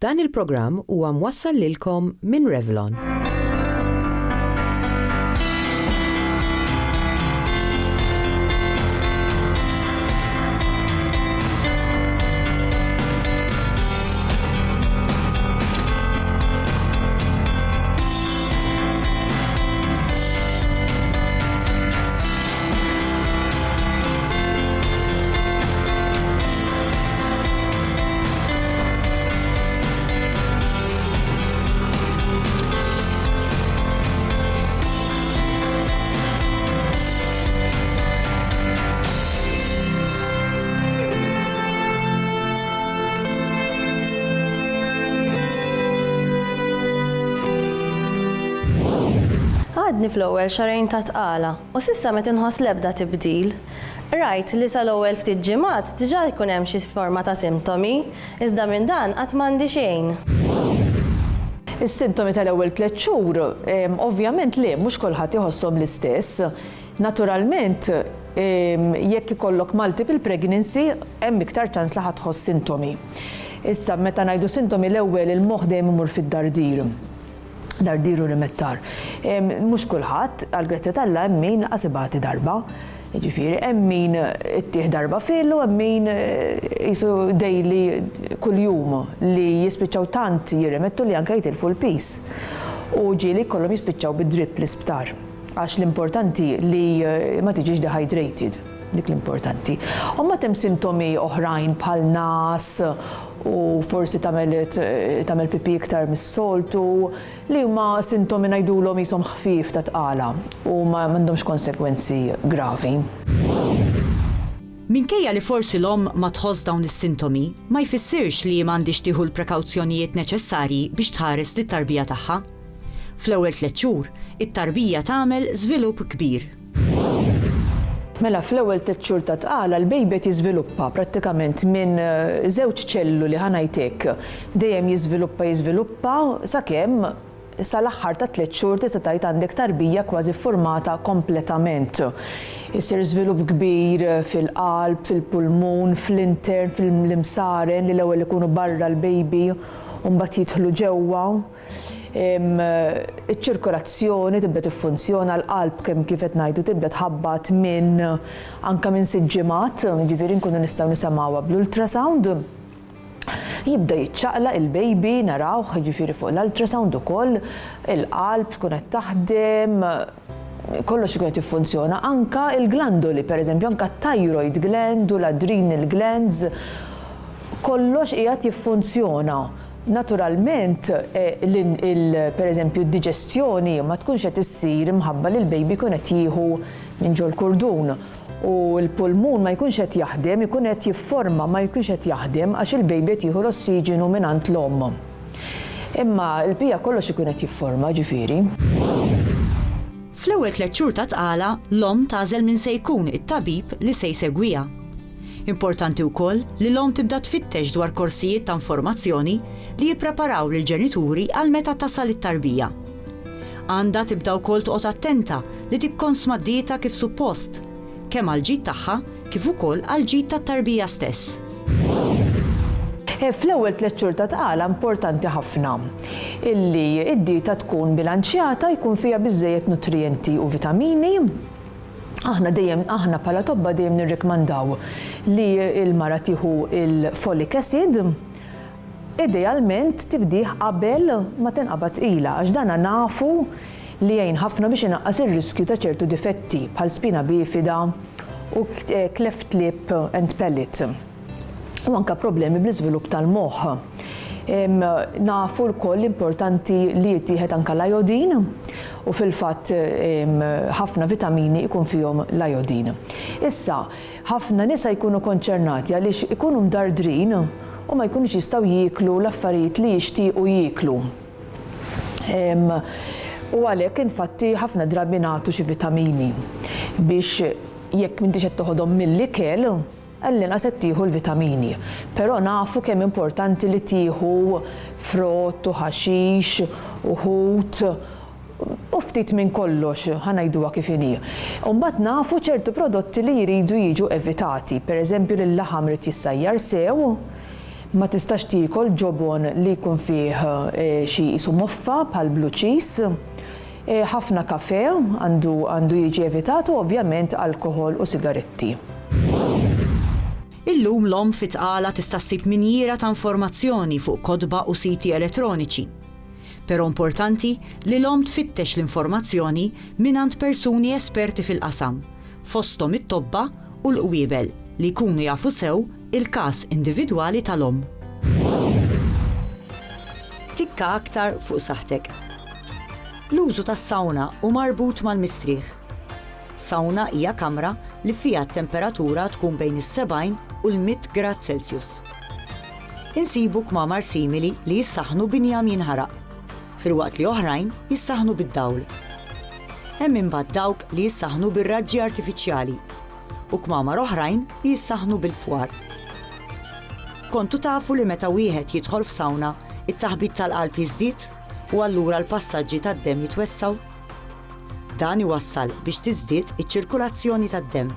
Dan il-programm huwa mwassal lilkom minn Revlon. Għadni fl-ewwel xarejn ta' tqala u s'issa ma tinħoss l-ebda tibdil. Rajt li sal-ewwel ftit ġimgħat diġà jkun hemm xi forma ta' sintomi, iżda minn dan qatt m'għandi xejn. Is-sintomi tal-ewwel 3 xhur, ovvjament le mhux kulħadd iħosshom l-istess. Naturalment, jekk ikollok multiple pregnancy, hemm iktar ċans li ħadd tħoss sintomi. Issa meta ngħidu sintomi l-ewwel il-moħħ dejjem imur fid-dardir. Dardiru rimettar. Mhux kulħadd, għall-grazzja tal-Alla, hemm min laqas ibati darba. Jiġifieri hemm min ittieħ darba fillu, hemm min qisu daily kuljum li jispiċċaw tant jirrimettu li anke jitilfu l-peace. U ġieli jkollhom jispiċċaw bid-drip l-isptar. Għax l-importanti li ma tiġix dehydrated, dik l-importanti. U ma hemm sintomi oħrajn bħal nas u forsi tagħmel pipi iktar mis-soltu li huma sintomi ngħidulhom ishom ħfief ta' tqala u ma m'għandhomx konsekwenzi gravi. Minkejja li forsi l-omm ma tħoss dawn is-sintomi, ma jfissirx li m'għandix tieħu l-prekawzjonijiet neċessarji biex tħares lit-tarbija tagħha. Fl-ewwel 3 xhur, it-tarbija tagħmel żvilupp kbir. Mela fl-ewwel 3 xhur ta' tqala l-bejbet jiżviluppa prattikament minn żewġ ċelluli ħanajtek dejjem jiżviluppa sakemm sal-aħħar ta' 3 xhur tista' tgħid għandek tarbija kważi ffurmata kompletament. Isir żvilupp kbir fil-qalb, fil-pulmun, fl-intern, fil-imsaren li l-ewwel ikunu barra l-bejbi u mbagħad jidħlu ġewwa. Iċ-ċirkolazzjoni tibda tiffunzjona, l-qalb kemm kif qed ngħidu tibda tħabbat anke minn 6 ġimgħat, ġifieri nkunu nistgħu nisimgħuha bl-ultrasound. Jibda jiċċaqlaq il-baby narawh ġifieri fuq l-ultrasound ukoll, il-qalb tkun qed taħdem, kollox ikun qed jiffunzjona, anke il-glandoli pereżempju, anke t-thyroid gland u l-adrenal glands, kollox qiegħed jiffunzjona. Naturalment, pereżempju d-diġestjoni ma tkunx qed issir imħabba li l-baby jkun qed jieħu minn ġol kurdun u l-pulmun ma jkunx qed jaħdem, ikun qed jifforma ma jkunx qed jaħdem għax il-baby qed jieħu l-ossiġenu mingħand l-omm. Imma l-bija kollox ikun qed jifforma ġifieri. Fl-ewwel 3 xhur ta' tqala, l-omm tagħżel min se jkun it-tabib li se jsegwiha. Importanti wkoll li l-omm tibda tfittex dwar korsijiet ta' informazzjoni li jippreparaw lill-ġenituri għal meta tasal it-tarbija. Għandha tibda wkoll toqgħod attenta li tikkonsma d-dieta kif suppost, kemm għall-ġid tagħha kif ukoll għall-ġid tat-tarbija stess. Fl-ewwel 3 xhur ta' tqala importanti ħafna illi d-dieta tkun bilanċjata, jkun fiha biżżejjed nutrijenti u vitamini. Aħna bħala tobba dejjem nirrikmandaw li l-mara tieħu il-folic acid idealment tibdih qabel ma tinqabad ilha għax dan nafu li jgħin ħafna biex inaqqas ir-riskju ta' ċertu difetti bħal spina bifida u cleft lip and palate u anke problemi bl-iżvilupp tal-moħħ. Nafu l-koll importanti li jittieħed anke l-ajodin u fil-fatt ħafna vitamini ikun fihom l-ajodin. Issa, ħafna nisa jkunu konċernati għaliex ikunu mdardrin u ma jkunux jistgħu jieklu l-affarijiet li jixtiequ jieklu. U għalhekk infatti ħafna drabi nagħtu xi vitamini biex jekk m'intix qed toħodhom mill-ikel għallina se tieħu l-vitamini. Però nafu kemm importanti li tieħu frott u ħaxix u ħut u ftit minn kollox ħanajduha kif inhi. U mbagħad nafu ċertu prodotti li jridu jiġu evitati, pereżempju li l-laħam rid jissajjar sew, Ma tistax tikol ġobon li jkun fih xi qisu moffa bħal blue cheese, ħafna kafe għandu jiġi evitat u ovvjament alkohol u sigaretti. Illum l-om fi Tqala tista' ssib minjiera ta' informazzjoni fuq kodba u siti elettroniċi. Però importanti li l-om tfittex l-informazzjoni mingħand persuni esperti fil-qasam, fosthom it-tobba u l-qwiebel li jkunu jafu sew il-każ individwali tal-om. Tikka aktar fuq saħtek. L-użu tas-sawna hu marbut mal-mistrieħ. Sawna hija kamra li fiha t-temperatura tkun bejn is-70 u l-100 grad Celsius. Insibu kmamar simili li jissaħnu binjam jinħaraq, filwaqt li oħrajn jissaħnu bid-dawl. Hemm imbagħad dawk li jissaħnu bir-raġġi artifiċjali u kmamar oħrajn li jissaħnu bil-fwar. Kontu tafu li meta wieħed jidħol f'sawna it-taħbit tal-qalb jiżdied u allura l-passaġġi tad-demm jitwessaw? Dan iwassal biex tiżdied iċ-ċirkulazzjoni tad-demm.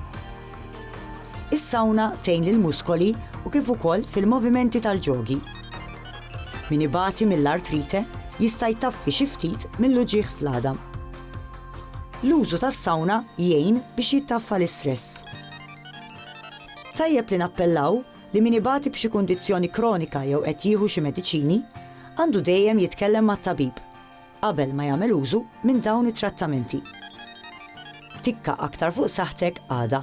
Is-sawna tgħin lill-muskoli u kif ukoll fil-movimenti tal-ġogi. Min ibati mill-artrite jista' jtaffi xi ftit mill-uġigħ fl-għadam. L-użu tas-sawna jgħin biex jittaffa l-istress. Tajjeb li nappellaw li min ibati b'xi kundizzjoni kronika jew qed jieħu xi mediċini għandu dejjem jitkellem mat-tabib qabel ma jagħmel użu minn dawn it-trattamenti. Tikka aktar fuq saħtek għada.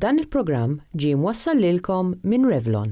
Dan il-programm ġie mwassal lilkom minn Revlon.